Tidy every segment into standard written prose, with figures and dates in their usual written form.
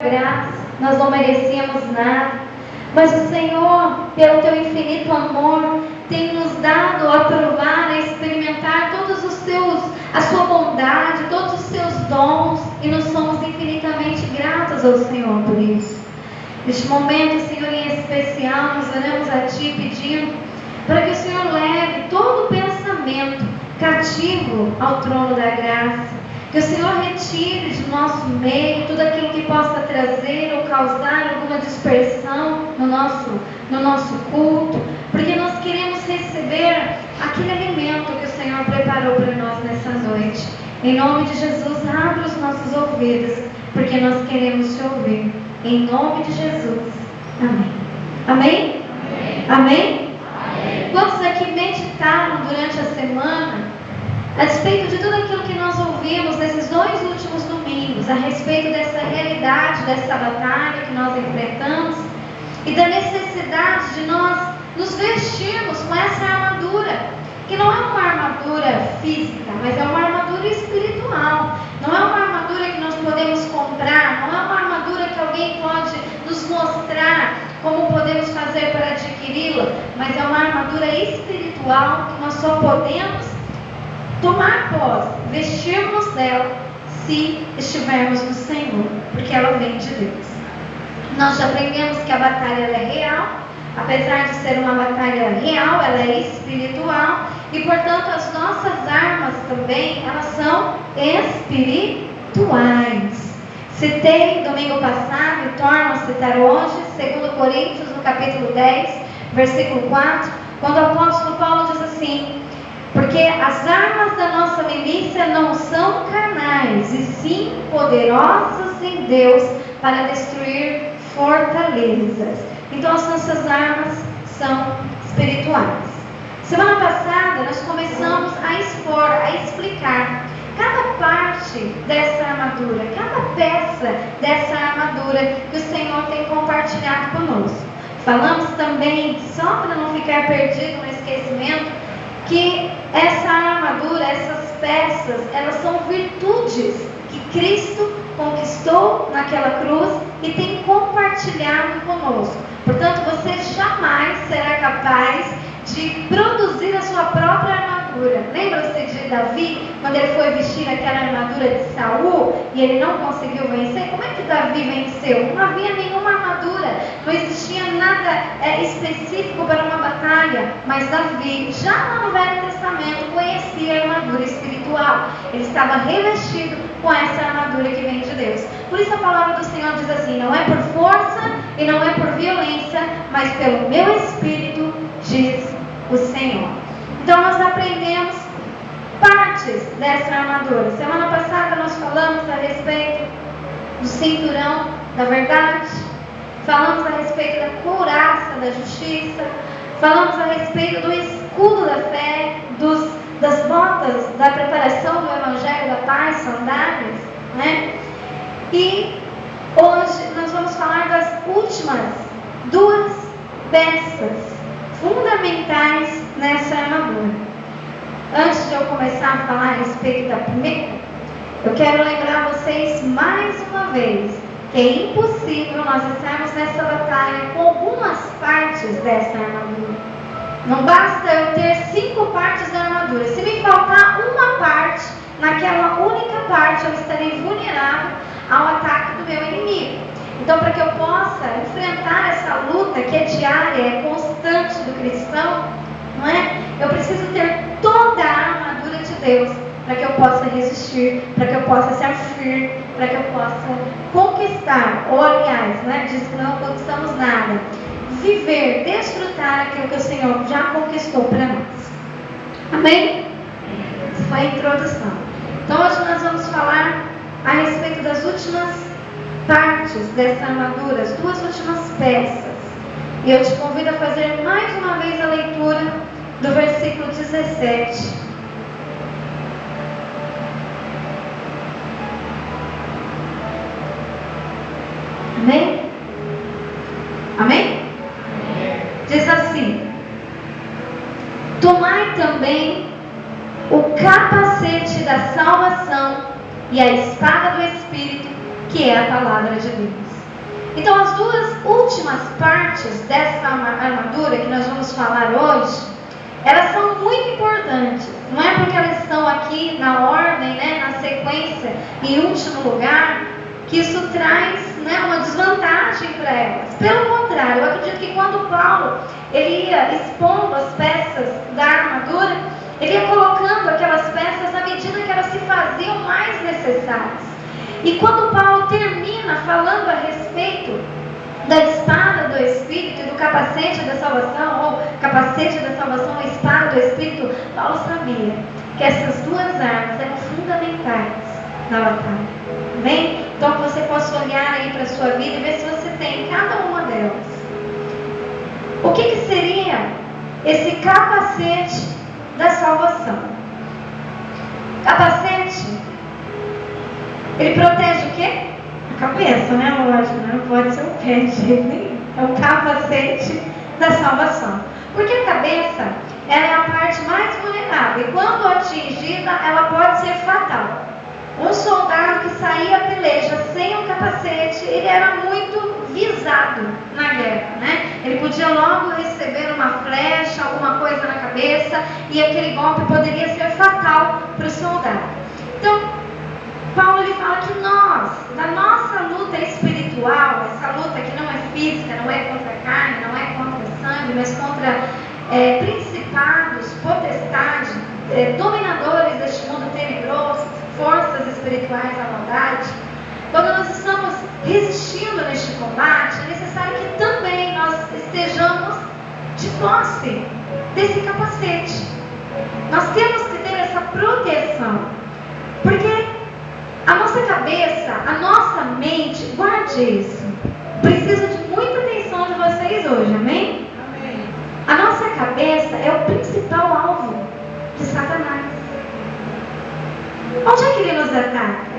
graça, nós não merecíamos nada, mas o Senhor, pelo teu infinito amor, tem nos dado a provar, a experimentar a sua bondade, todos os seus dons, e nós somos infinitamente gratos ao Senhor por isso. Neste momento, Senhor, em especial, nós oramos a Ti pedindo para que o Senhor leve todo o pensamento cativo ao trono da graça. Que o Senhor retire de nosso meio tudo aquilo que possa trazer ou causar alguma dispersão no nosso culto, porque nós queremos receber aquele alimento que o Senhor preparou para nós nessa noite. Em nome de Jesus, abre os nossos ouvidos, porque nós queremos Te ouvir. Em nome de Jesus. Amém. Amém? Amém? Amém? Amém. Quantos aqui meditaram durante a semana a respeito de tudo aquilo que nós ouvimos nesses 2 últimos domingos, a respeito dessa realidade, dessa batalha que nós enfrentamos e da necessidade de nós nos vestirmos com essa armadura, que não é uma armadura física, mas é uma armadura espiritual. Não é uma armadura que nós podemos comprar, não é uma armadura que alguém pode nos mostrar como podemos fazer para adquiri-la, mas é uma armadura espiritual que nós só podemos tomar posse, vestirmos dela, se estivermos no Senhor, porque ela vem de Deus. Nós já aprendemos que a batalha ela é real, apesar de ser uma batalha real, ela é espiritual, e portanto as nossas armas também, elas são espirituais. Citei domingo passado e torno a citar hoje, 2 Coríntios, no capítulo 10, versículo 4, quando o apóstolo Paulo diz assim: porque as armas da nossa milícia não são carnais, e sim poderosas em Deus para destruir fortalezas. Então as nossas armas são espirituais. Semana passada nós começamos a expor, a explicar cada parte dessa armadura, cada peça dessa armadura que o Senhor tem compartilhado conosco. Falamos também, só para não ficar perdido no esquecimento, que essa armadura, essas peças, elas são virtudes que Cristo conquistou naquela cruz e tem compartilhado conosco. Portanto, você jamais será capaz de produzir a sua própria armadura. Lembra-se de Davi, quando ele foi vestir aquela armadura de Saul e ele não conseguiu vencer? Como é que Davi venceu? Não havia nenhuma armadura, não existia nada específico para uma batalha, mas Davi, já lá no Velho Testamento, conhecia a armadura espiritual. Ele estava revestido com essa armadura que vem de Deus. Por isso a palavra do Senhor diz assim: não é por força e não é por violência, mas pelo meu Espírito, diz o Senhor. Então nós aprendemos partes dessa armadura. Semana passada nós falamos a respeito do cinturão da verdade, falamos a respeito da couraça da justiça, falamos a respeito do escudo da fé, das botas da preparação do Evangelho da Paz, sandálias, né? E hoje nós vamos falar das últimas 2 peças fundamentais nessa armadura. Antes de eu começar a falar a respeito da primeira, eu quero lembrar vocês mais uma vez que é impossível nós estarmos nessa batalha com algumas partes dessa armadura. Não basta eu ter 5 partes da armadura. Se me faltar uma parte, naquela única parte eu estarei vulnerável ao ataque do meu inimigo. Então, para que eu possa enfrentar essa luta que é diária, é constante do cristão, não é? Eu preciso ter toda a armadura de Deus para que eu possa resistir, para que eu possa ser firme, para que eu possa conquistar, ou aliás, né, diz que não conquistamos nada, viver, desfrutar aquilo que o Senhor já conquistou para nós. Amém? Essa foi a introdução. Então hoje nós vamos falar a respeito das últimas partes dessa armadura, as 2 últimas peças. E eu te convido a fazer mais uma vez a leitura do versículo 17. Amém? Amém? Diz assim: tomai também o capacete da salvação e a espada do Espírito, que é a palavra de Deus. Então, as duas últimas partes dessa armadura que nós vamos falar hoje, elas são muito importantes. Não é porque elas estão aqui na ordem, na sequência, em último lugar, que isso traz uma desvantagem para elas. Pelo contrário, eu acredito que quando Paulo ele ia expondo as peças da armadura, ele ia colocando aquelas peças à medida que elas se faziam mais necessárias. E quando Paulo termina falando a respeito da espada do Espírito e do capacete da salvação, ou capacete da salvação, a espada do Espírito, Paulo sabia que essas duas armas eram fundamentais na batalha. Amém? Então que você possa olhar aí para a sua vida e ver se você tem cada uma delas. O que seria esse capacete da salvação? Capacete, ele protege o quê? A cabeça, lógico, não pode ser o pé de jeito nenhum. É o capacete da salvação. Porque a cabeça, ela é a parte mais vulnerável. E quando atingida, ela pode ser fatal. Um soldado que saía à peleja sem um capacete, ele era muito visado na guerra, Ele podia logo receber uma flecha, alguma coisa na cabeça, e aquele golpe poderia ser fatal para o soldado. Então, Paulo ele fala que nós, na nossa luta espiritual, essa luta que não é física, não é contra a carne, não é contra sangue, mas contra principados, potestades, dominadores deste mundo tenebroso, forças espirituais da maldade. Quando nós estamos resistindo neste combate, é necessário que também nós estejamos de posse desse capacete. Nós temos que ter essa proteção, porque a nossa cabeça, a nossa mente, guarde isso, precisa de muita atenção de vocês hoje, amém? Amém. A nossa cabeça é o principal alvo de Satanás. Onde é que ele nos ataca?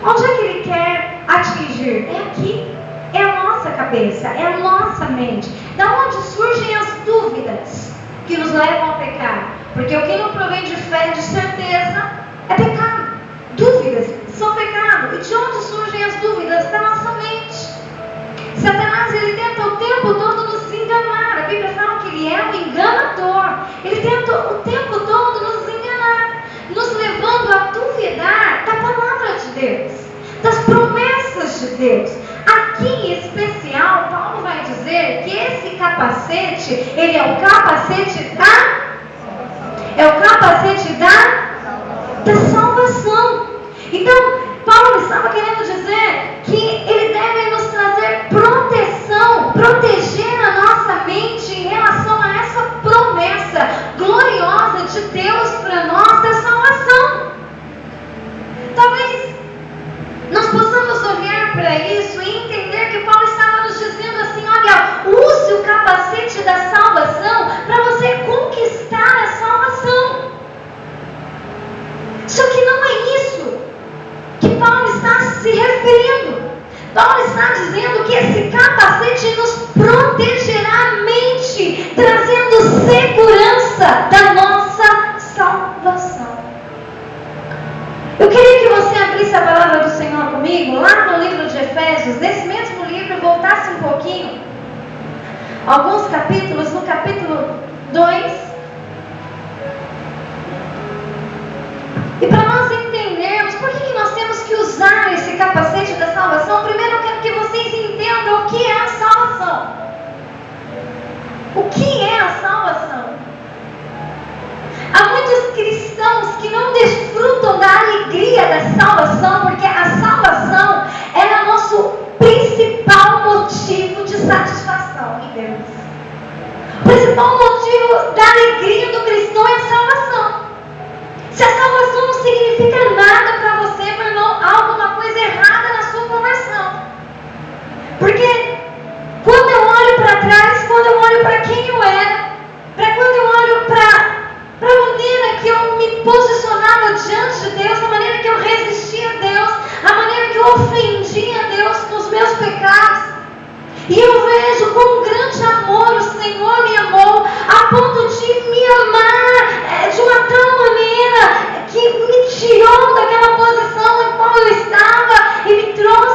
Onde é que ele quer atingir? É aqui, é a nossa cabeça, é a nossa mente. Da onde surgem as dúvidas que nos levam a pecar? Porque o que não provém de fé, de certeza, é pecado. Dúvidas são pecado. E de onde surgem as dúvidas? Da nossa mente. Satanás, ele tenta o tempo todo nos enganar. A Bíblia fala que ele é um enganador. Ele tenta o tempo todo nos enganar, nos levando a duvidar da palavra de Deus, das promessas de Deus. Aqui em especial, Paulo vai dizer que esse capacete, ele é o capacete da salvação. Então, Paulo estava querendo dizer que ele deve nos trazer proteção, proteger a nossa mente em relação a essa promessa gloriosa de Deus para nós da salvação. Talvez nós possamos olhar para isso e entender que Paulo estava nos dizendo assim: olha, use o capacete da salvação para você conquistar a salvação. Só que não é isso que Paulo está se referindo. Paulo está dizendo que esse capacete nos protegerá a mente, trazendo segurança da nossa salvação. Eu queria que você abrisse a palavra do Senhor comigo, lá no livro de Efésios, nesse mesmo livro, e voltasse um pouquinho, alguns capítulos, no capítulo 2. E para nós entendermos por que nós temos que usar esse capacete da salvação, primeiro eu quero que vocês entendam o que é a salvação. O que é a salvação? Há muitos cristãos que não desfrutam da alegria da salvação, porque a salvação é o nosso principal motivo de satisfação em Deus. O principal motivo da alegria do cristão é a salvação. Se a salvação não significa nada para você, meu irmão, há alguma coisa errada na sua conversão. Porque quando eu olho para trás, quando eu olho para quem eu era, quando eu olho para a maneira que eu me posicionava diante de Deus, a maneira que eu resistia a Deus, a maneira que eu ofendia a Deus com os meus pecados, e eu vejo com um grande amor o Senhor me amou, a ponto de me amar de uma tal maneira que me tirou daquela posição em qual eu estava e me trouxe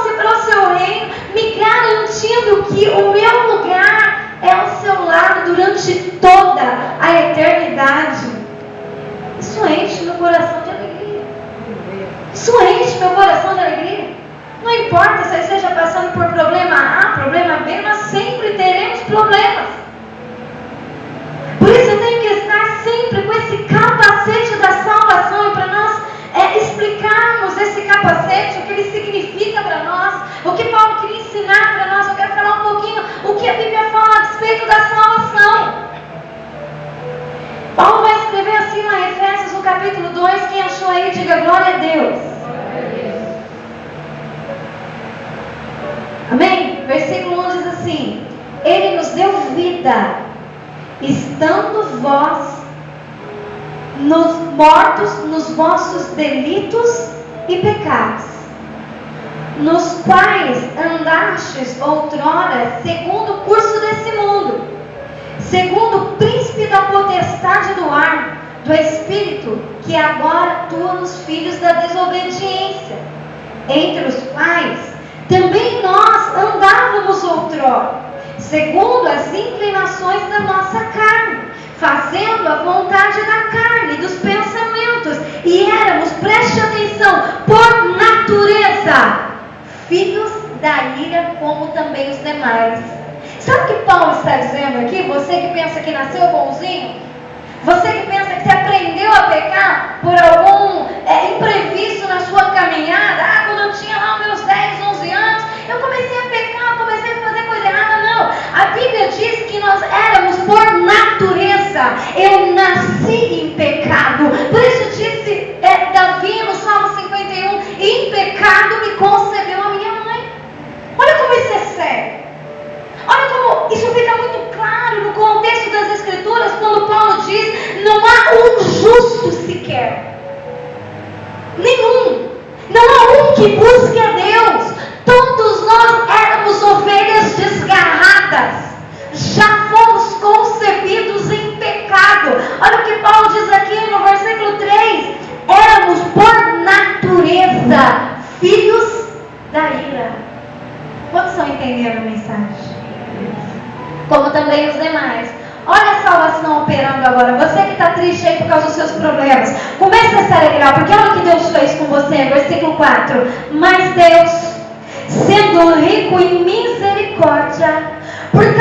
Versículo 1 diz assim: Ele nos deu vida, estando vós mortos nos vossos delitos e pecados, nos quais andastes outrora segundo o curso desse mundo, segundo o príncipe da potestade do ar, do Espírito, que agora atua nos filhos da desobediência, entre os quais também nós andávamos outrora, segundo as inclinações da nossa carne, fazendo a vontade da carne, dos pensamentos, e éramos, preste atenção, por natureza, filhos da ira, como também os demais. Sabe o que Paulo está dizendo aqui? Você que pensa que nasceu bonzinho, você que pensa que você aprendeu a pecar por algum imprevisto na sua caminhada. Quando eu tinha lá os meus 10, 11 anos, eu comecei a pecar, comecei a fazer coisa errada. Não, a Bíblia diz que nós éramos por natureza. Eu nasci em pecado. Por isso disse Davi no Salmo 51, em pecado me concebeu a minha mãe. Olha como isso é sério. Olha como isso fica muito claro no contexto das Escrituras, quando Paulo diz: não há um justo sequer, nenhum, não há um que busque a Deus. Todos nós éramos ovelhas desgarradas, já fomos concebidos em pecado. Olha o que Paulo diz aqui no versículo 3: éramos por natureza filhos da ira. Quantos estão entendendo a mensagem? Como também os demais. Olha a salvação operando agora. Você que está triste aí por causa dos seus problemas, comece a se alegrar, porque olha o que Deus fez com você. Versículo 4: mas Deus, sendo rico em misericórdia, por